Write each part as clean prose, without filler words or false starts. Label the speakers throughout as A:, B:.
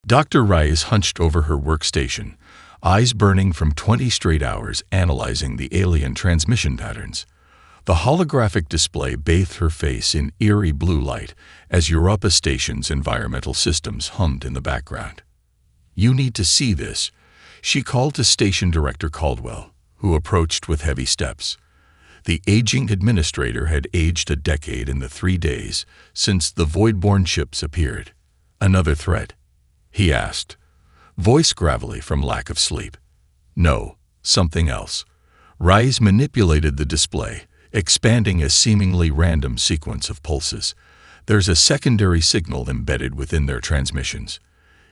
A: Dr. Rice hunched over her workstation, eyes burning from 20 straight hours analyzing the alien transmission patterns. The holographic display bathed her face in eerie blue light as Europa Station's environmental systems hummed in the background. "You need to see this," she called to Station Director Caldwell, who approached with heavy steps. The aging administrator had aged a decade in the 3 days since the void-borne ships appeared. "Another threat?" he asked, voice gravelly from lack of sleep. "No, something else." Rice manipulated the display, expanding a seemingly random sequence of pulses. "There's a secondary signal embedded within their transmissions.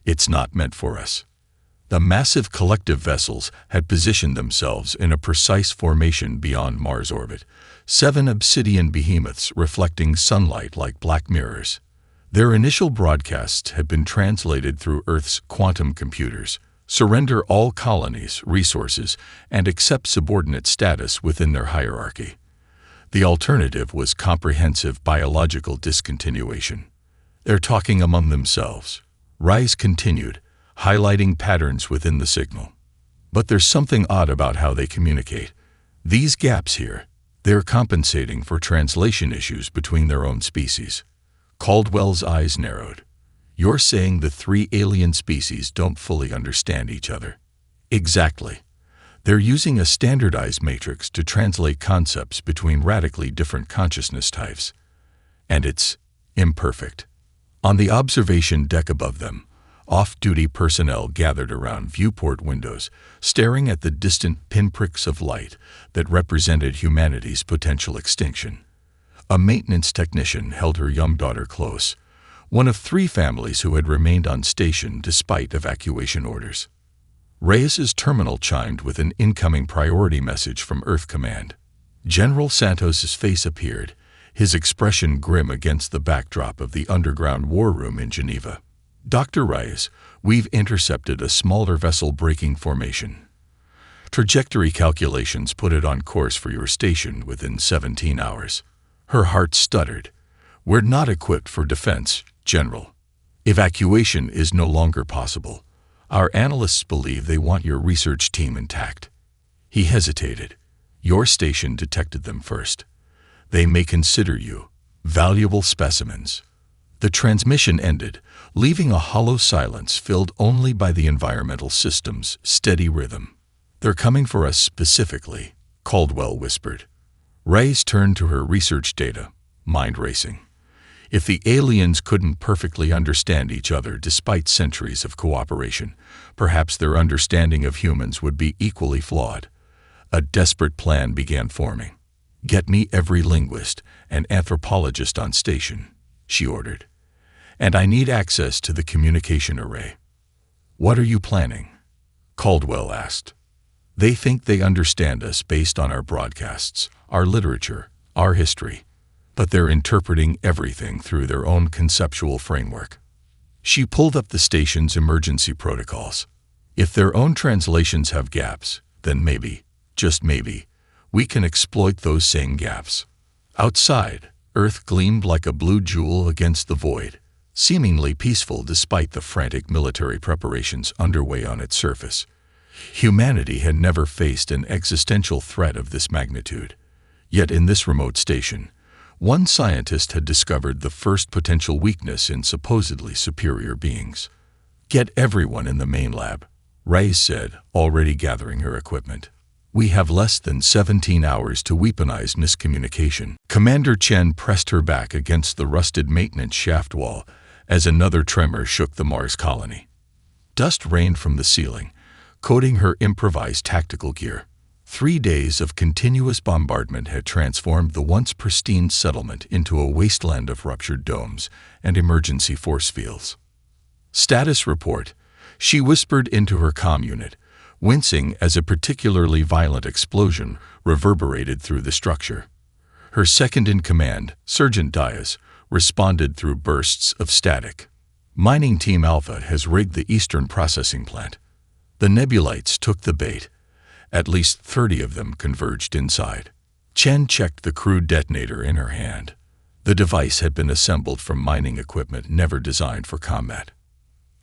A: It's not meant for us." The massive collective vessels had positioned themselves in a precise formation beyond Mars' orbit, 7 obsidian behemoths reflecting sunlight like black mirrors. Their initial broadcasts had been translated through Earth's quantum computers: surrender all colonies, resources, and accept subordinate status within their hierarchy. The alternative was comprehensive biological discontinuation. "They're talking among themselves," Rice continued, highlighting patterns within the signal. "But there's something odd about how they communicate. These gaps here, they're compensating for translation issues between their own species." Caldwell's eyes narrowed. "You're saying the 3 alien species don't fully understand each other?" "Exactly. They're using a standardized matrix to translate concepts between radically different consciousness types. And it's imperfect." On the observation deck above them, off-duty personnel gathered around viewport windows, staring at the distant pinpricks of light that represented humanity's potential extinction. A maintenance technician held her young daughter close, one of 3 families who had remained on station despite evacuation orders. Reyes's terminal chimed with an incoming priority message from Earth Command. General Santos's face appeared, his expression grim against the backdrop of the underground war room in Geneva. "Dr. Reyes, we've intercepted a smaller vessel breaking formation. Trajectory calculations put it on course for your station within 17 hours. Her heart stuttered. "We're not equipped for defense, General. Evacuation is no longer possible. Our analysts believe they want your research team intact." He hesitated. "Your station detected them first. They may consider you valuable specimens." The transmission ended, leaving a hollow silence filled only by the environmental system's steady rhythm. "They're coming for us specifically," Caldwell whispered. Reyes turned to her research data, mind racing. If the aliens couldn't perfectly understand each other despite centuries of cooperation, perhaps their understanding of humans would be equally flawed. A desperate plan began forming. "Get me every linguist and anthropologist on station," she ordered. "And I need access to the communication array." "What are you planning?" Caldwell asked. "They think they understand us based on our broadcasts, our literature, our history. But they're interpreting everything through their own conceptual framework." She pulled up the station's emergency protocols. "If their own translations have gaps, then maybe, just maybe, we can exploit those same gaps." Outside, Earth gleamed like a blue jewel against the void, seemingly peaceful despite the frantic military preparations underway on its surface. Humanity had never faced an existential threat of this magnitude. Yet in this remote station, one scientist had discovered the first potential weakness in supposedly superior beings. "Get everyone in the main lab," Reyes said, already gathering her equipment. "We have less than 17 hours to weaponize miscommunication." Commander Chen pressed her back against the rusted maintenance shaft wall as another tremor shook the Mars colony. Dust rained from the ceiling, coating her improvised tactical gear. 3 days of continuous bombardment had transformed the once pristine settlement into a wasteland of ruptured domes and emergency force fields. "Status report," she whispered into her comm unit, wincing as a particularly violent explosion reverberated through the structure. Her second-in-command, Sergeant Diaz, responded through bursts of static. "Mining Team Alpha has rigged the eastern processing plant." The Nebulites took the bait. At least 30 of them converged inside. Chen checked the crude detonator in her hand. The device had been assembled from mining equipment never designed for combat.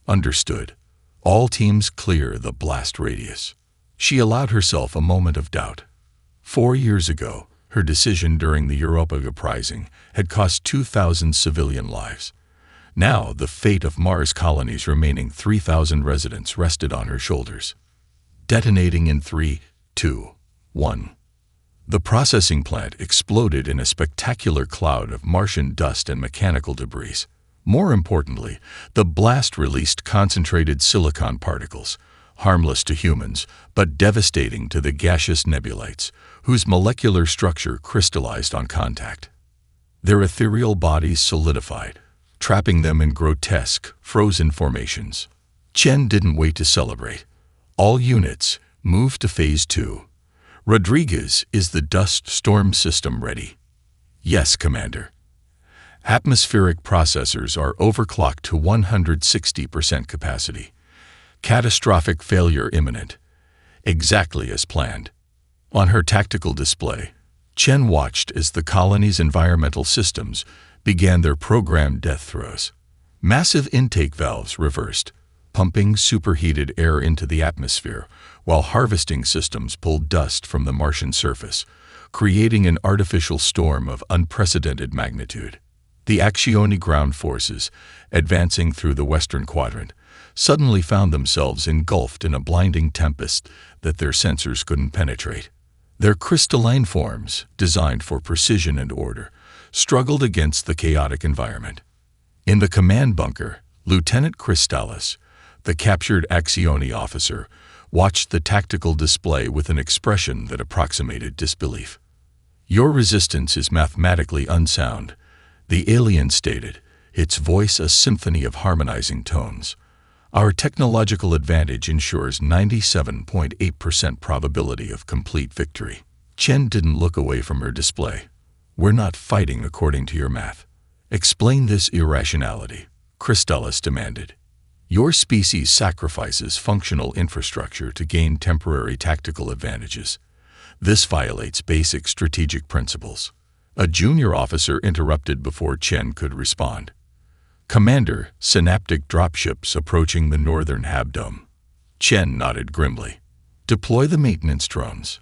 A: Understood. All teams clear the blast radius. She allowed herself a moment of doubt. 4 years ago, her decision during the Europa uprising had cost 2,000 civilian lives. Now, the fate of Mars colony's remaining 3,000 residents rested on her shoulders. Detonating in 3, 2, 1. The processing plant exploded in a spectacular cloud of Martian dust and mechanical debris. More importantly, the blast released concentrated silicon particles, harmless to humans, but devastating to the gaseous nebulites, whose molecular structure crystallized on contact. Their ethereal bodies solidified, trapping them in grotesque, frozen formations. Chen didn't wait to celebrate. All units, move to Phase 2. Rodriguez, is the dust storm system ready? Yes, Commander. Atmospheric processors are overclocked to 160% capacity. Catastrophic failure imminent. Exactly as planned. On her tactical display, Chen watched as the colony's environmental systems began their programmed death throes. Massive intake valves reversed, pumping superheated air into the atmosphere, while harvesting systems pulled dust from the Martian surface, creating an artificial storm of unprecedented magnitude. The Accioni ground forces, advancing through the western quadrant, suddenly found themselves engulfed in a blinding tempest that their sensors couldn't penetrate. Their crystalline forms, designed for precision and order, struggled against the chaotic environment. In the command bunker, Lieutenant Crystalis, the captured Accioni officer, watched the tactical display with an expression that approximated disbelief. "Your resistance is mathematically unsound," the alien stated, its voice a symphony of harmonizing tones. "Our technological advantage ensures 97.8% probability of complete victory." Chen didn't look away from her display. "We're not fighting according to your math. Explain this irrationality," Crystalis demanded. "Your species sacrifices functional infrastructure to gain temporary tactical advantages. This violates basic strategic principles." A junior officer interrupted before Chen could respond. "Commander, synaptic dropships approaching the northern habdome." Chen nodded grimly. "Deploy the maintenance drones."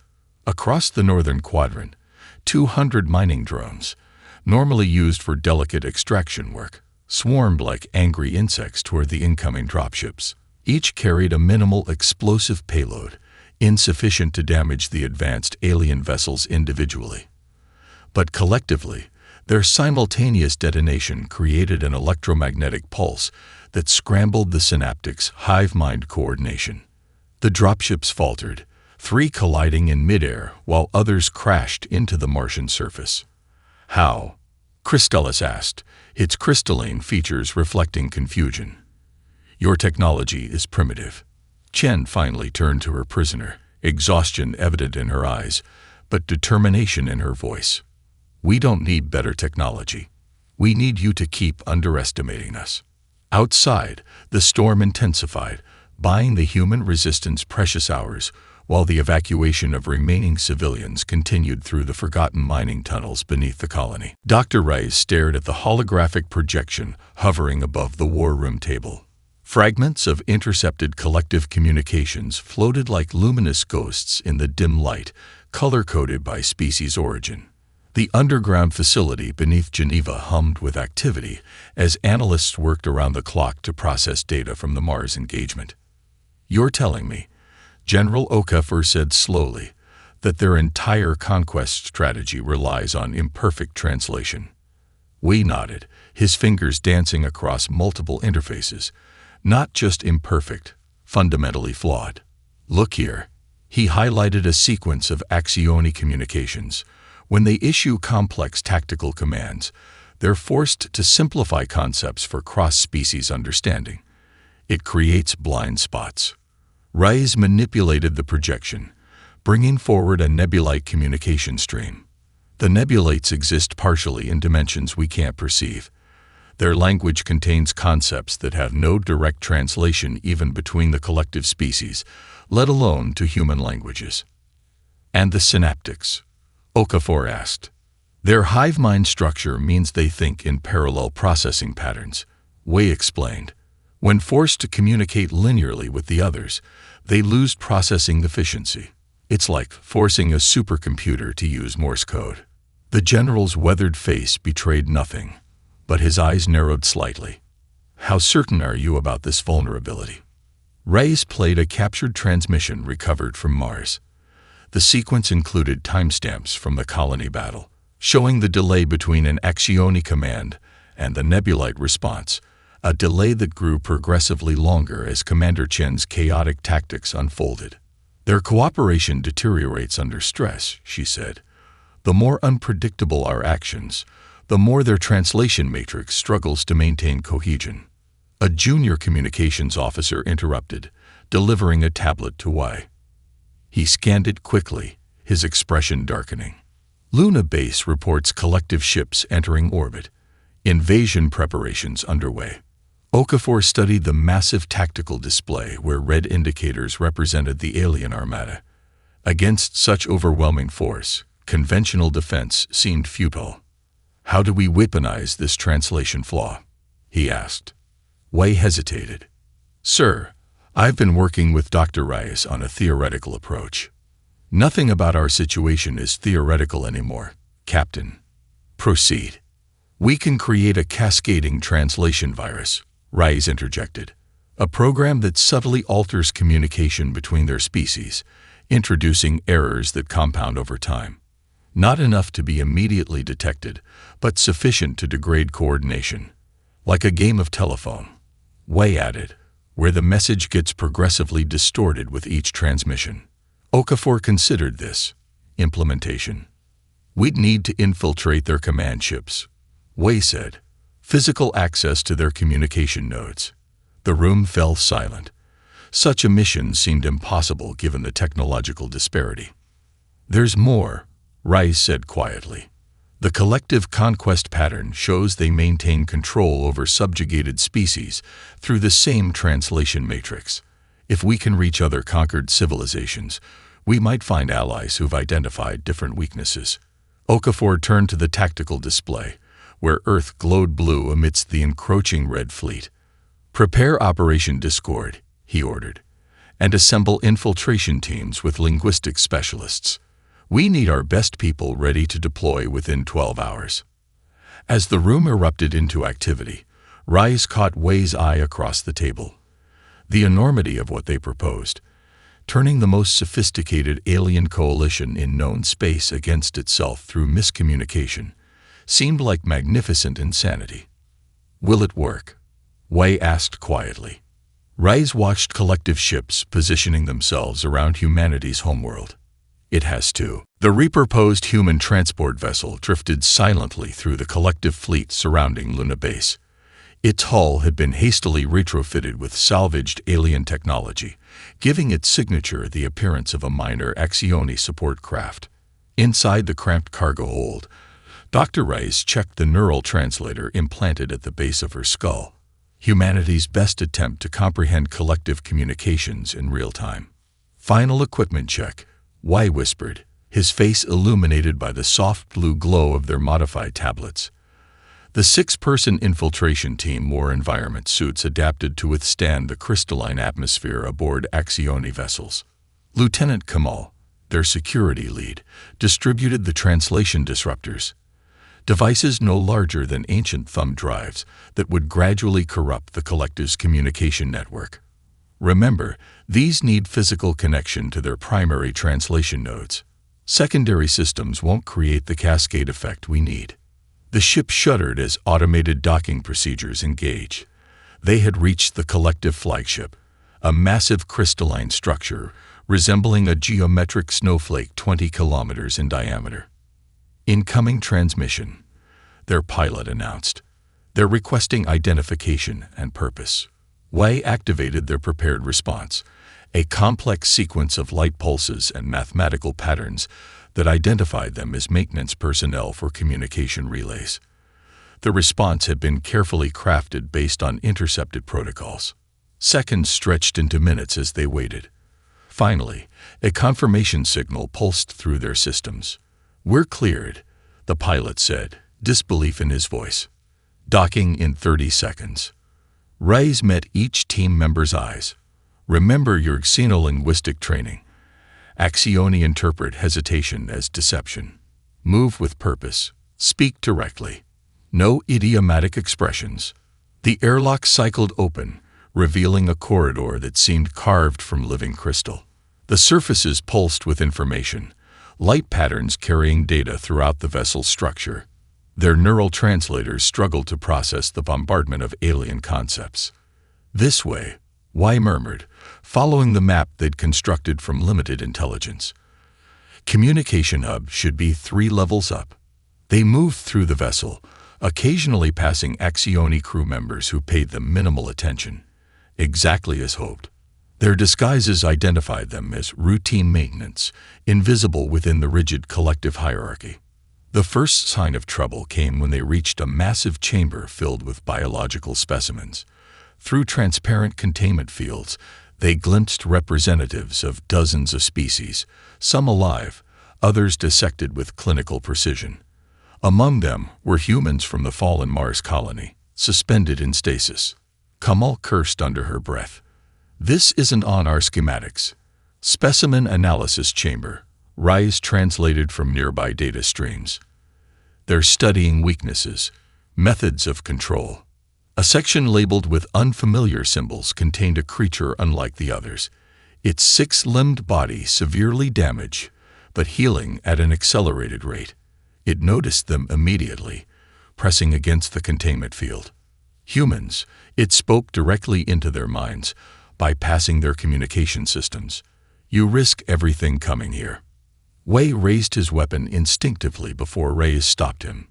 A: Across the northern quadrant, 200 mining drones, normally used for delicate extraction work, swarmed like angry insects toward the incoming dropships. Each carried a minimal explosive payload, insufficient to damage the advanced alien vessels individually. But collectively, their simultaneous detonation created an electromagnetic pulse that scrambled the synaptics' hive-mind coordination. The dropships faltered, 3 colliding in midair while others crashed into the Martian surface. "How?" Crystalis asked, its crystalline features reflecting confusion. "Your technology is primitive." Chen finally turned to her prisoner, exhaustion evident in her eyes, but determination in her voice. "We don't need better technology. We need you to keep underestimating us." Outside, the storm intensified, buying the human resistance precious hours, while the evacuation of remaining civilians continued through the forgotten mining tunnels beneath the colony. Dr. Rice stared at the holographic projection hovering above the war room table. Fragments of intercepted collective communications floated like luminous ghosts in the dim light, color-coded by species origin. The underground facility beneath Geneva hummed with activity as analysts worked around the clock to process data from the Mars engagement. "You're telling me," General Okafor said slowly, "that their entire conquest strategy relies on imperfect translation." We nodded, his fingers dancing across multiple interfaces. "Not just imperfect, fundamentally flawed. Look here." He highlighted a sequence of Accioni communications. When they issue complex tactical commands, they're forced to simplify concepts for cross-species understanding. It creates blind spots. Rice manipulated the projection, bringing forward a nebulite communication stream. The nebulites exist partially in dimensions we can't perceive. Their language contains concepts that have no direct translation even between the collective species, let alone to human languages. "And the synaptics?" Okafor asked. "Their hive mind structure means they think in parallel processing patterns," Wei explained. When forced to communicate linearly with the others, they lose processing efficiency. It's like forcing a supercomputer to use Morse code. The general's weathered face betrayed nothing, but his eyes narrowed slightly. How certain are you about this vulnerability? Reyes played a captured transmission recovered from Mars. The sequence included timestamps from the colony battle, showing the delay between an Accioni command and the Nebulite response, a delay that grew progressively longer as Commander Chen's chaotic tactics unfolded. Their cooperation deteriorates under stress, she said. The more unpredictable our actions, the more their translation matrix struggles to maintain cohesion. A junior communications officer interrupted, delivering a tablet to Y. He scanned it quickly, his expression darkening. Luna Base reports collective ships entering orbit. Invasion preparations underway. Okafor studied the massive tactical display where red indicators represented the alien armada. Against such overwhelming force, conventional defense seemed futile. How do we weaponize this translation flaw? He asked. Wei hesitated. Sir, I've been working with Dr. Reyes on a theoretical approach. Nothing about our situation is theoretical anymore, Captain. Proceed. We can create a cascading translation virus, Reyes interjected. A program that subtly alters communication between their species, introducing errors that compound over time. Not enough to be immediately detected, but sufficient to degrade coordination. Like a game of telephone. Wei added, where the message gets progressively distorted with each transmission. Okafor considered this implementation. We'd need to infiltrate their command ships, Wei said. Physical access to their communication nodes. The room fell silent. Such a mission seemed impossible given the technological disparity. There's more, Reyes said quietly. The collective conquest pattern shows they maintain control over subjugated species through the same translation matrix. If we can reach other conquered civilizations, we might find allies who've identified different weaknesses. Okafor turned to the tactical display, where Earth glowed blue amidst the encroaching red fleet. Prepare Operation Discord, he ordered, and assemble infiltration teams with linguistic specialists. We need our best people ready to deploy within 12 hours. As the room erupted into activity, Reyes caught Wei's eye across the table. The enormity of what they proposed, turning the most sophisticated alien coalition in known space against itself through miscommunication, seemed like magnificent insanity. Will it work? Wei asked quietly. Reyes watched collective ships positioning themselves around humanity's homeworld. It has to. The repurposed human transport vessel drifted silently through the collective fleet surrounding Luna Base. Its hull had been hastily retrofitted with salvaged alien technology, giving its signature the appearance of a minor Accioni support craft. Inside the cramped cargo hold, Dr. Reyes checked the neural translator implanted at the base of her skull, humanity's best attempt to comprehend collective communications in real time. Final equipment check, Wei whispered, his face illuminated by the soft blue glow of their modified tablets. The 6-person infiltration team wore environment suits adapted to withstand the crystalline atmosphere aboard Accioni vessels. Lieutenant Kamal, their security lead, distributed the translation disruptors, devices no larger than ancient thumb drives that would gradually corrupt the collective's communication network. Remember, these need physical connection to their primary translation nodes. Secondary systems won't create the cascade effect we need. The ship shuddered as automated docking procedures engaged. They had reached the collective flagship, a massive crystalline structure resembling a geometric snowflake 20 kilometers in diameter. Incoming transmission, their pilot announced. They're requesting identification and purpose. Wei activated their prepared response, a complex sequence of light pulses and mathematical patterns that identified them as maintenance personnel for communication relays. The response had been carefully crafted based on intercepted protocols. Seconds stretched into minutes as they waited. Finally, a confirmation signal pulsed through their systems. "We're cleared," the pilot said, disbelief in his voice. "Docking in 30 seconds. Reyes met each team member's eyes. Remember your xenolinguistic training. Axioni interpret hesitation as deception. Move with purpose. Speak directly. No idiomatic expressions. The airlock cycled open, revealing a corridor that seemed carved from living crystal. The surfaces pulsed with information, light patterns carrying data throughout the vessel's structure. Their neural translators struggled to process the bombardment of alien concepts. This way, Y murmured, following the map they'd constructed from limited intelligence. Communication hub should be 3 levels up. They moved through the vessel, occasionally passing Axioni crew members who paid them minimal attention. Exactly as hoped. Their disguises identified them as routine maintenance, invisible within the rigid collective hierarchy. The first sign of trouble came when they reached a massive chamber filled with biological specimens. Through transparent containment fields, they glimpsed representatives of dozens of species, some alive, others dissected with clinical precision. Among them were humans from the fallen Mars colony, suspended in stasis. Kamal cursed under her breath. This isn't on our schematics. Specimen analysis chamber. Reyes translated from nearby data streams. They're studying weaknesses, methods of control. A section labeled with unfamiliar symbols contained a creature unlike the others, its 6-limbed body severely damaged, but healing at an accelerated rate. It noticed them immediately, pressing against the containment field. Humans, it spoke directly into their minds, bypassing their communication systems. You risk everything coming here. Wei raised his weapon instinctively before Reyes stopped him.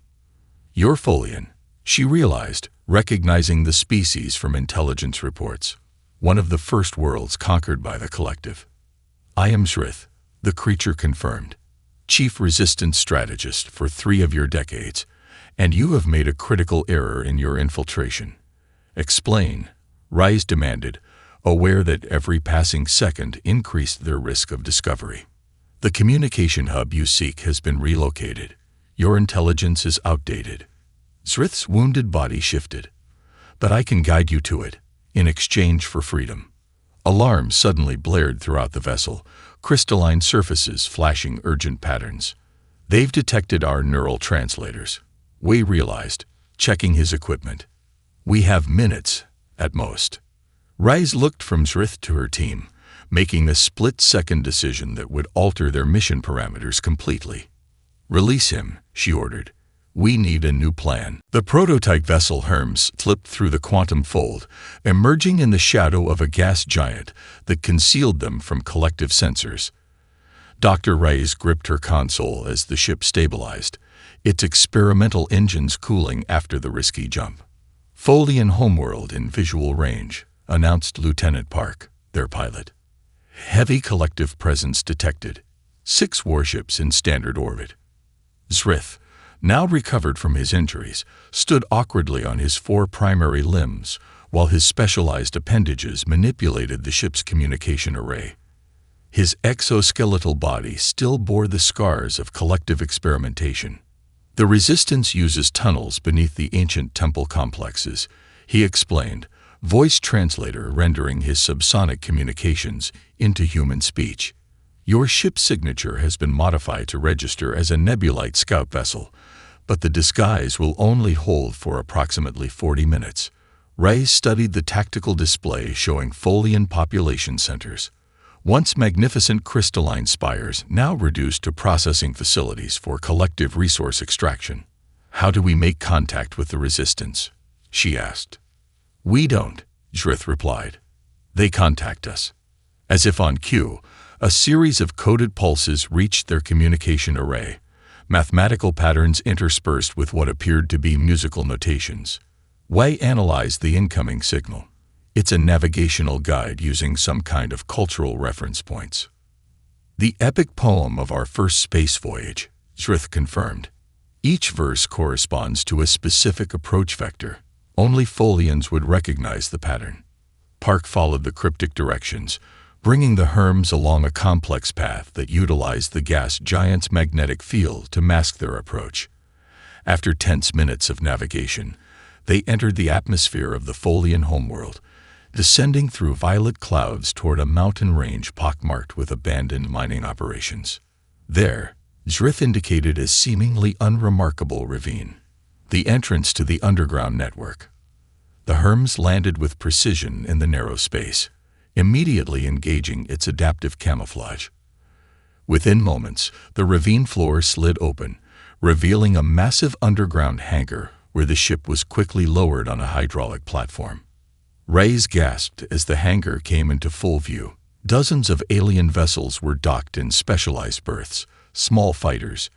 A: You're Folian, she realized, recognizing the species from intelligence reports, one of the first worlds conquered by the collective. I am Shrith, the creature confirmed, chief resistance strategist for 3 of your decades, and you have made a critical error in your infiltration. Explain, Reyes demanded, aware that every passing second increased their risk of discovery. The communication hub you seek has been relocated. Your intelligence is outdated. Srith's wounded body shifted. But I can guide you to it, in exchange for freedom. Alarms suddenly blared throughout the vessel, crystalline surfaces flashing urgent patterns. They've detected our neural translators, Wei realized, checking his equipment. We have minutes, at most. Reyes looked from Srith to her team, making a split-second decision that would alter their mission parameters completely. Release him, she ordered. We need a new plan. The prototype vessel Hermes slipped through the quantum fold, emerging in the shadow of a gas giant that concealed them from collective sensors. Dr. Reyes gripped her console as the ship stabilized, its experimental engines cooling after the risky jump. Folian homeworld in visual range, announced Lieutenant Park, their pilot. Heavy collective presence detected. 6 warships in standard orbit. Srith, now recovered from his injuries, stood awkwardly on his 4 primary limbs, while his specialized appendages manipulated the ship's communication array. His exoskeletal body still bore the scars of collective experimentation. The Resistance uses tunnels beneath the ancient temple complexes, he explained, voice translator rendering his subsonic communications into human speech. Your ship's signature has been modified to register as a Nebulite scout vessel, but the disguise will only hold for approximately 40 minutes. Reyes studied the tactical display showing Folian population centers. Once magnificent crystalline spires, now reduced to processing facilities for collective resource extraction. How do we make contact with the Resistance? She asked. We don't, Srith replied. They contact us. As if on cue, a series of coded pulses reached their communication array, mathematical patterns interspersed with what appeared to be musical notations. Wei analyzed the incoming signal. It's a navigational guide using some kind of cultural reference points. The epic poem of our first space voyage, Srith confirmed. Each verse corresponds to a specific approach vector. Only Folians would recognize the pattern. Park followed the cryptic directions, bringing the Hermes along a complex path that utilized the gas giant's magnetic field to mask their approach. After tense minutes of navigation, They entered the atmosphere of the Folian homeworld, descending through violet clouds toward a mountain range pockmarked with abandoned mining operations. There, Drith indicated a seemingly unremarkable ravine, the entrance to the underground network. The Herms landed with precision in the narrow space, immediately engaging its adaptive camouflage. Within moments, the ravine floor slid open, revealing a massive underground hangar where the ship was quickly lowered on a hydraulic platform. Reyes gasped as the hangar came into full view. Dozens of alien vessels were docked in specialized berths, small fighters,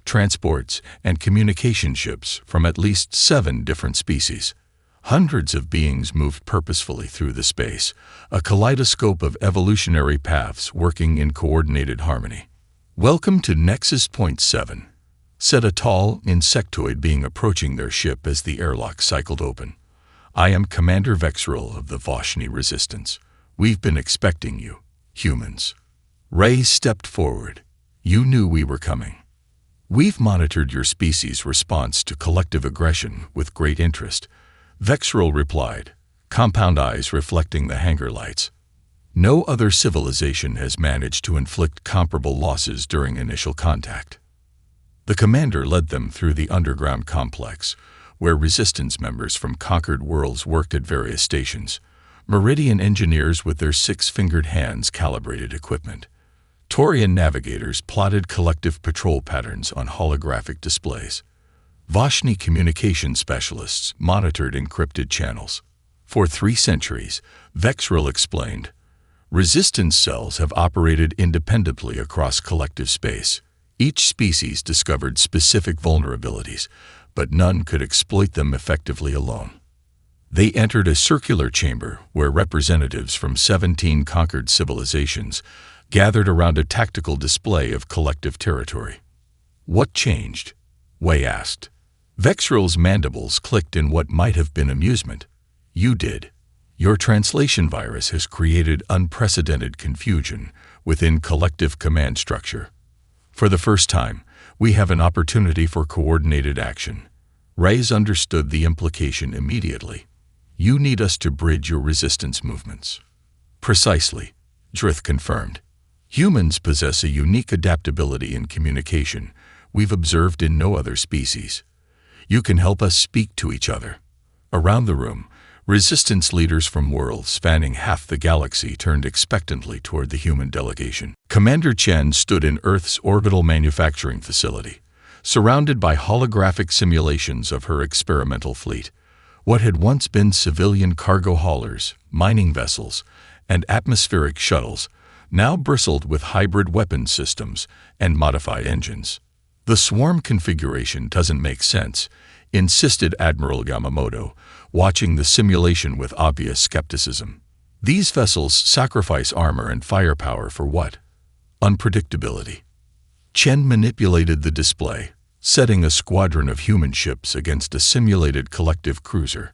A: transports, and communication ships from at least 7 different species. Hundreds of beings moved purposefully through the space, a kaleidoscope of evolutionary paths working in coordinated harmony. "Welcome to Nexus Point 7, said a tall insectoid being approaching their ship as the airlock cycled open. "I am Commander Vexril of the Voshni Resistance. We've been expecting you, humans." Ray stepped forward. "You knew we were coming." "We've monitored your species' response to collective aggression with great interest," Vexril replied, compound eyes reflecting the hangar lights. "No other civilization has managed to inflict comparable losses during initial contact." The commander led them through the underground complex, where resistance members from conquered worlds worked at various stations. Meridian engineers with their 6-fingered hands calibrated equipment. Taurian navigators plotted collective patrol patterns on holographic displays. Voshni communication specialists monitored encrypted channels. "For 3 centuries, Vexril explained, resistance cells have operated independently across collective space. Each species discovered specific vulnerabilities, but none could exploit them effectively alone. They entered a circular chamber where representatives from 17 conquered civilizations gathered around a tactical display of collective territory." "What changed?" Wei asked. Vexril's mandibles clicked in what might have been amusement. "You did. Your translation virus has created unprecedented confusion within collective command structure. For the first time, we have an opportunity for coordinated action." Reyes understood the implication immediately. "You need us to bridge your resistance movements." "Precisely," Drith confirmed. "Humans possess a unique adaptability in communication we've observed in no other species. You can help us speak to each other." Around the room, resistance leaders from worlds spanning half the galaxy turned expectantly toward the human delegation. Commander Chen stood in Earth's orbital manufacturing facility, surrounded by holographic simulations of her experimental fleet. What had once been civilian cargo haulers, mining vessels, and atmospheric shuttles now bristled with hybrid weapon systems and modified engines. "The swarm configuration doesn't make sense," insisted Admiral Yamamoto, watching the simulation with obvious skepticism. "These vessels sacrifice armor and firepower for what? Unpredictability." Chen manipulated the display, setting a squadron of human ships against a simulated collective cruiser.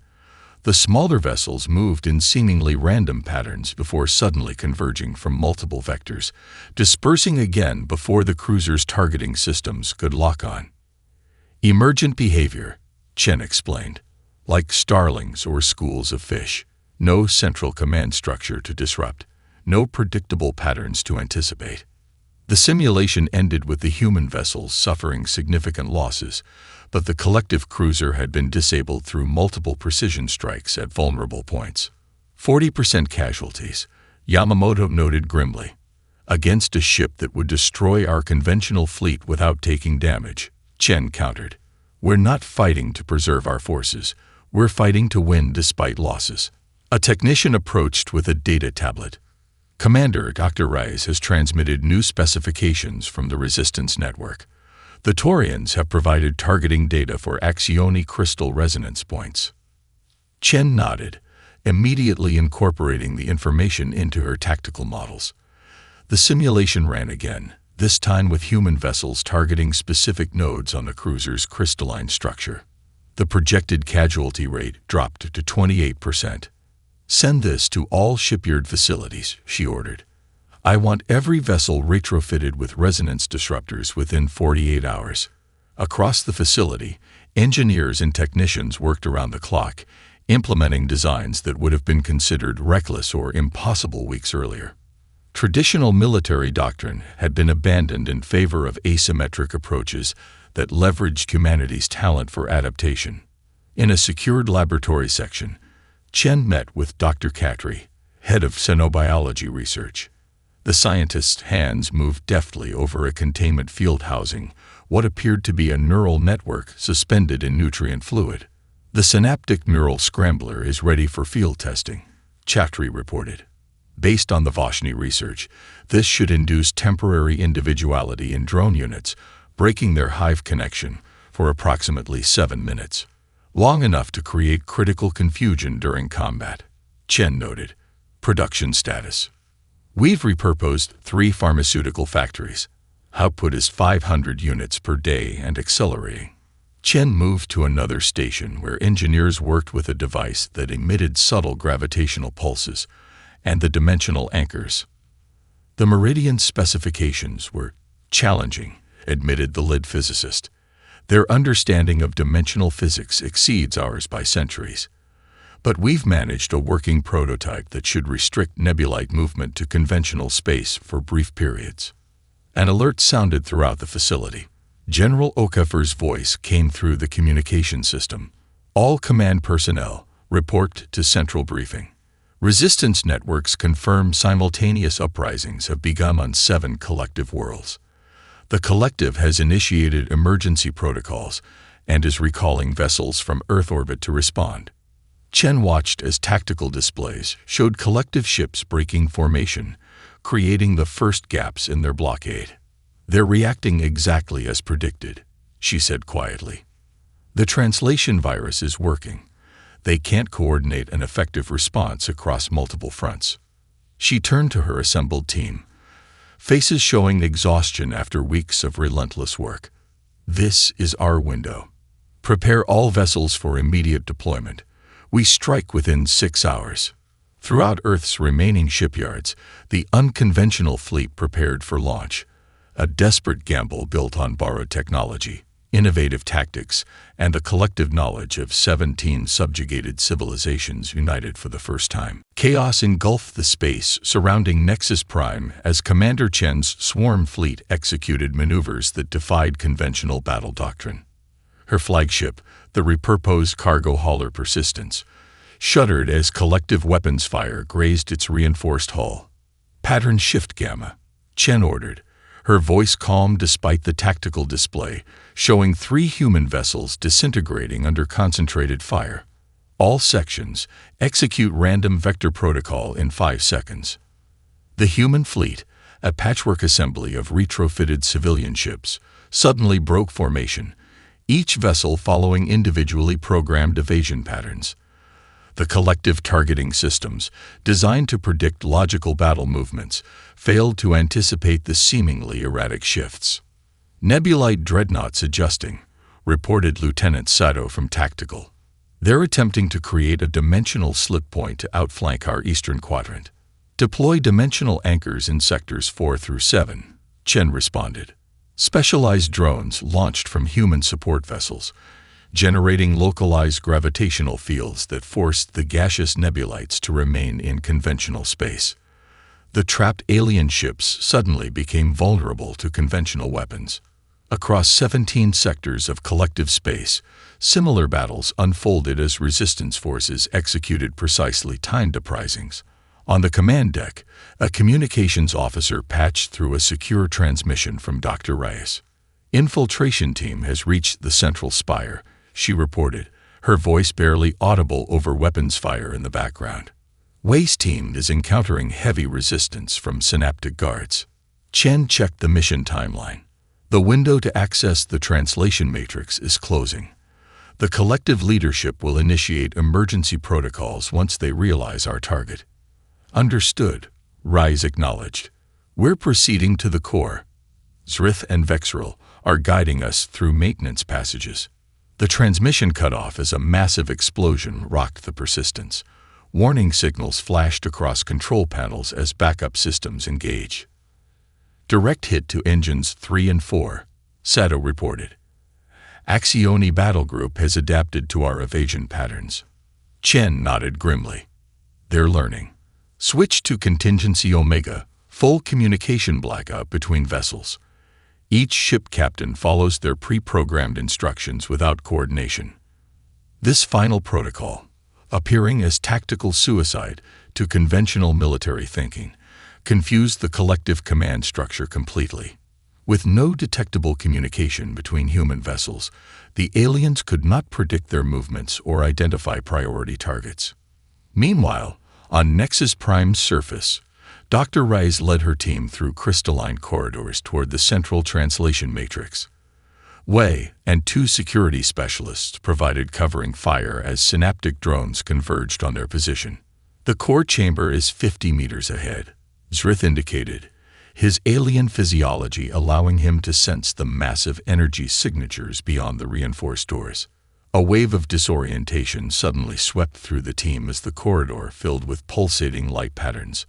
A: The smaller vessels moved in seemingly random patterns before suddenly converging from multiple vectors, dispersing again before the cruiser's targeting systems could lock on. "Emergent behavior," Chen explained. "Like starlings or schools of fish. No central command structure to disrupt. No predictable patterns to anticipate." The simulation ended with the human vessels suffering significant losses, but the collective cruiser had been disabled through multiple precision strikes at vulnerable points. 40% casualties, Yamamoto noted grimly. "Against a ship that would destroy our conventional fleet without taking damage," Chen countered. "We're not fighting to preserve our forces. We're fighting to win despite losses." A technician approached with a data tablet. "Commander, Dr. Reyes has transmitted new specifications from the Resistance Network. The Taurians have provided targeting data for Axioni crystal resonance points." Chen nodded, immediately incorporating the information into her tactical models. The simulation ran again, this time with human vessels targeting specific nodes on the cruiser's crystalline structure. The projected casualty rate dropped to 28%. "Send this to all shipyard facilities," she ordered. "I want every vessel retrofitted with resonance disruptors within 48 hours. Across the facility, Engineers and technicians worked around the clock, implementing designs that would have been considered reckless or impossible weeks earlier. Traditional military doctrine had been abandoned in favor of asymmetric approaches that leveraged humanity's talent for adaptation. In a secured laboratory section, Chen met with Dr. Khatri, head of xenobiology research. The scientist's hands moved deftly over a containment field housing what appeared to be a neural network suspended in nutrient fluid. The synaptic neural scrambler is ready for field testing, Khatri reported. Based on the Voshny research, this should induce temporary individuality in drone units, breaking their hive connection for approximately 7 minutes, long enough to create critical confusion during combat. Chen noted. Production status. We've repurposed 3 pharmaceutical factories. Output is 500 units per day and accelerating. Chen moved to another station where engineers worked with a device that emitted subtle gravitational pulses and the dimensional anchors. The Meridian specifications were challenging, admitted the lead physicist. Their understanding of dimensional physics exceeds ours by centuries. But we've managed a working prototype that should restrict nebulite movement to conventional space for brief periods. An alert sounded throughout the facility. General Okafor's voice came through the communication system. All command personnel, report to central briefing. Resistance networks confirm simultaneous uprisings have begun on 7 collective worlds. The collective has initiated emergency protocols and is recalling vessels from Earth orbit to respond. Chen watched as tactical displays showed collective ships breaking formation, creating the first gaps in their blockade. They're reacting exactly as predicted, she said quietly. The translation virus is working. They can't coordinate an effective response across multiple fronts. She turned to her assembled team, faces showing exhaustion after weeks of relentless work. This is our window. Prepare all vessels for immediate deployment. We strike within 6 hours. Throughout Earth's remaining shipyards, the unconventional fleet prepared for launch, a desperate gamble built on borrowed technology, innovative tactics, and the collective knowledge of 17 subjugated civilizations united for the first time. Chaos engulfed the space surrounding Nexus Prime as Commander Chen's swarm fleet executed maneuvers that defied conventional battle doctrine. Her flagship, the repurposed cargo hauler Persistence, shuddered as collective weapons fire grazed its reinforced hull. Pattern shift Gamma, Chen ordered, her voice calm despite the tactical display, showing 3 human vessels disintegrating under concentrated fire. All sections, execute random vector protocol in 5 seconds. The human fleet, a patchwork assembly of retrofitted civilian ships, suddenly broke formation, each vessel following individually programmed evasion patterns. The collective targeting systems, designed to predict logical battle movements, failed to anticipate the seemingly erratic shifts. Nebulite dreadnoughts adjusting, reported Lieutenant Sato from Tactical. They're attempting to create a dimensional slip point to outflank our eastern quadrant. Deploy dimensional anchors in sectors 4 through 7, Chen responded. Specialized drones launched from human support vessels, generating localized gravitational fields that forced the gaseous nebulites to remain in conventional space. The trapped alien ships suddenly became vulnerable to conventional weapons. Across 17 sectors of collective space, similar battles unfolded as resistance forces executed precisely timed uprisings. On the command deck, a communications officer patched through a secure transmission from Dr. Reyes. Infiltration team has reached the central spire, she reported, her voice barely audible over weapons fire in the background. Wei's team is encountering heavy resistance from synaptic guards. Chen checked the mission timeline. The window to access the translation matrix is closing. The collective leadership will initiate emergency protocols once they realize our target. Understood, Reyes acknowledged. We're proceeding to the core. Zrith and Vexril are guiding us through maintenance passages. The transmission cut off as a massive explosion rocked the Persistence. Warning signals flashed across control panels as backup systems engage. Direct hit to engines 3 and 4, Sato reported. Axioni battle group has adapted to our evasion patterns. Chen nodded grimly. They're learning. Switch to contingency Omega, full communication blackout between vessels. Each ship captain follows their pre-programmed instructions without coordination. This final protocol, appearing as tactical suicide to conventional military thinking, confused the collective command structure completely. With no detectable communication between human vessels, the aliens could not predict their movements or identify priority targets. Meanwhile, on Nexus Prime's surface, Dr. Rice led her team through crystalline corridors toward the central translation matrix. Wei and two security specialists provided covering fire as synaptic drones converged on their position. The core chamber is 50 meters ahead, Zrith indicated, his alien physiology allowing him to sense the massive energy signatures beyond the reinforced doors. A wave of disorientation suddenly swept through the team as the corridor filled with pulsating light patterns.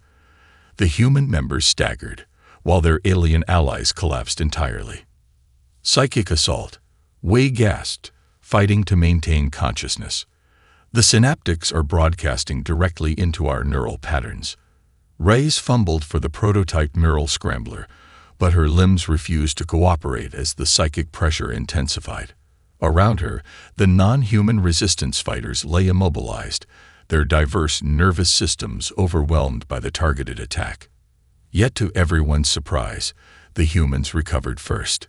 A: The human members staggered, while their alien allies collapsed entirely. Psychic assault, Wei gasped, fighting to maintain consciousness. The synaptics are broadcasting directly into our neural patterns. Reyes fumbled for the prototype neural scrambler, but her limbs refused to cooperate as the psychic pressure intensified. Around her, the non-human resistance fighters lay immobilized, their diverse nervous systems overwhelmed by the targeted attack. Yet to everyone's surprise, the humans recovered first.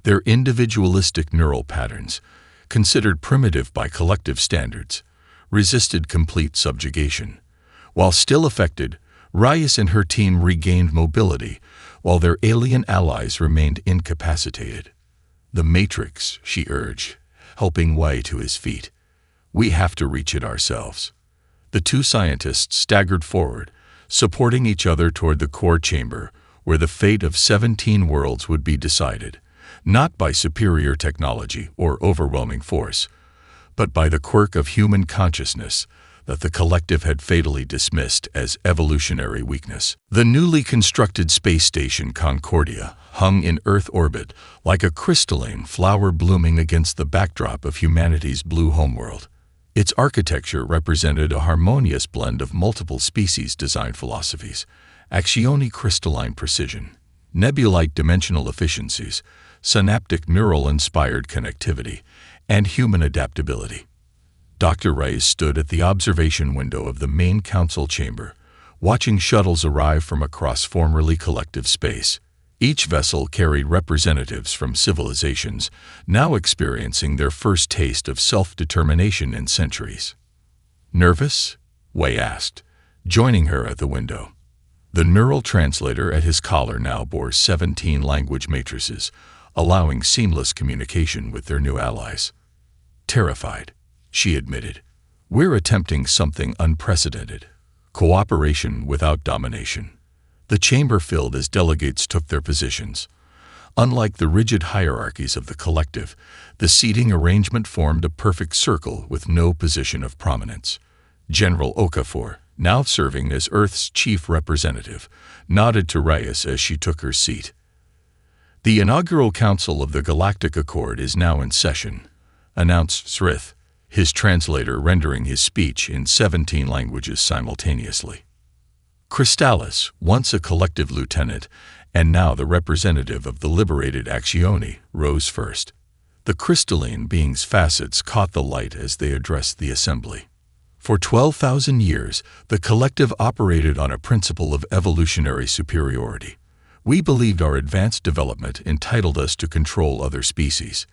A: Their individualistic neural patterns, considered primitive by collective standards, resisted complete subjugation. While still affected, Reyes and her team regained mobility, while their alien allies remained incapacitated. "The Matrix," she urged, helping Wei to his feet. "We have to reach it ourselves." The two scientists staggered forward, supporting each other toward the core chamber, where the fate of 17 worlds would be decided, not by superior technology or overwhelming force, but by the quirk of human consciousness that the collective had fatally dismissed as evolutionary weakness. The newly constructed space station Concordia hung in Earth orbit like a crystalline flower blooming against the backdrop of humanity's blue homeworld. Its architecture represented a harmonious blend of multiple species design philosophies, Axioni crystalline precision, nebulite dimensional efficiencies, synaptic neural-inspired connectivity, and human adaptability. Dr. Reyes stood at the observation window of the main council chamber, watching shuttles arrive from across formerly collective space. Each vessel carried representatives from civilizations, now experiencing their first taste of self-determination in centuries. "Nervous?" Wei asked, joining her at the window. The neural translator at his collar now bore 17 language matrices, allowing seamless communication with their new allies. "Terrified," she admitted. "We're attempting something unprecedented. Cooperation without domination." The chamber filled as delegates took their positions. Unlike the rigid hierarchies of the collective, the seating arrangement formed a perfect circle with no position of prominence. General Okafor, now serving as Earth's chief representative, nodded to Reyes as she took her seat. "The inaugural council of the Galactic Accord is now in session," announced Zrith, his translator rendering his speech in 17 languages simultaneously. Crystallis, once a collective lieutenant, and now the representative of the liberated Axioni, rose first. The crystalline being's facets caught the light as they addressed the assembly. For 12,000 years, the collective operated on a principle of evolutionary superiority. We believed our advanced development entitled us to control other species.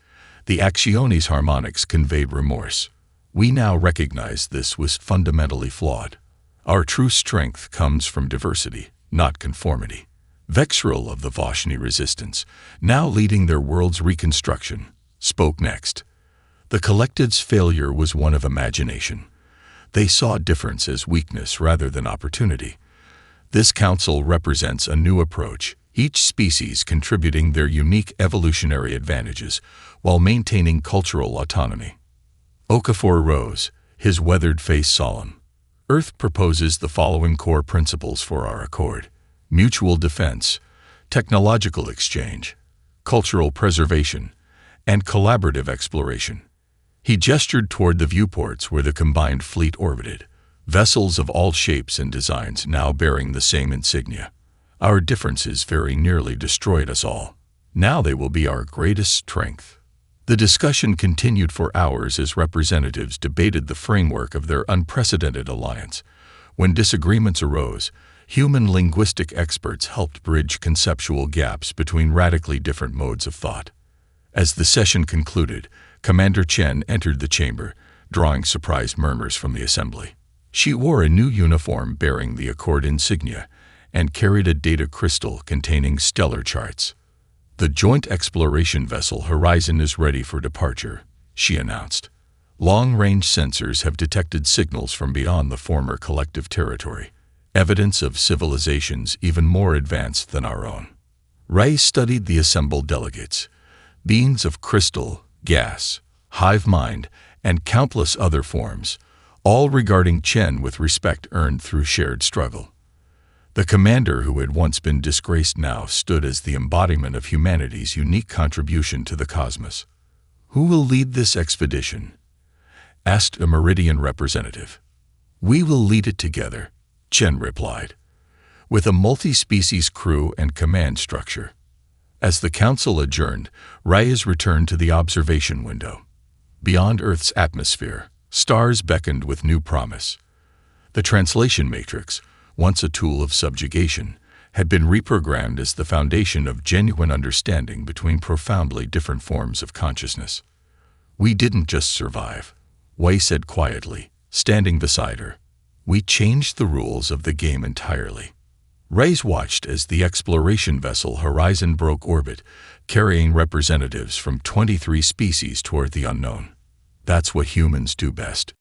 A: The Axioni's harmonics conveyed remorse. We now recognize this was fundamentally flawed. Our true strength comes from diversity, not conformity. Vexril of the Voshni resistance, now leading their world's reconstruction, spoke next. The collective's failure was one of imagination. They saw difference as weakness rather than opportunity. This council represents a new approach, each species contributing their unique evolutionary advantages while maintaining cultural autonomy. Okafor rose, his weathered face solemn. "Earth proposes the following core principles for our accord: mutual defense, technological exchange, cultural preservation, and collaborative exploration. He gestured toward the viewports where the combined fleet orbited, vessels of all shapes and designs now bearing the same insignia. Our differences very nearly destroyed us all. Now they will be our greatest strength. The discussion continued for hours as representatives debated the framework of their unprecedented alliance. When disagreements arose, human linguistic experts helped bridge conceptual gaps between radically different modes of thought. As the session concluded, Commander Chen entered the chamber, drawing surprised murmurs from the assembly. She wore a new uniform bearing the Accord insignia and carried a data crystal containing stellar charts. "The joint exploration vessel Horizon is ready for departure," she announced. "Long-range sensors have detected signals from beyond the former collective territory, evidence of civilizations even more advanced than our own." Ray studied the assembled delegates. Beings of crystal, gas, hive mind, and countless other forms, all regarding Chen with respect earned through shared struggle. The commander who had once been disgraced now stood as the embodiment of humanity's unique contribution to the cosmos. "Who will lead this expedition?" asked a Meridian representative. "We will lead it together," Chen replied, "with a multi-species crew and command structure." As the council adjourned, Reyes returned to the observation window. Beyond Earth's atmosphere, stars beckoned with new promise. The translation matrix, once a tool of subjugation, had been reprogrammed as the foundation of genuine understanding between profoundly different forms of consciousness. "We didn't just survive," Wei said quietly, standing beside her. "We changed the rules of the game entirely." Reyes watched as the exploration vessel Horizon broke orbit, carrying representatives from 23 species toward the unknown. "That's what humans do best,"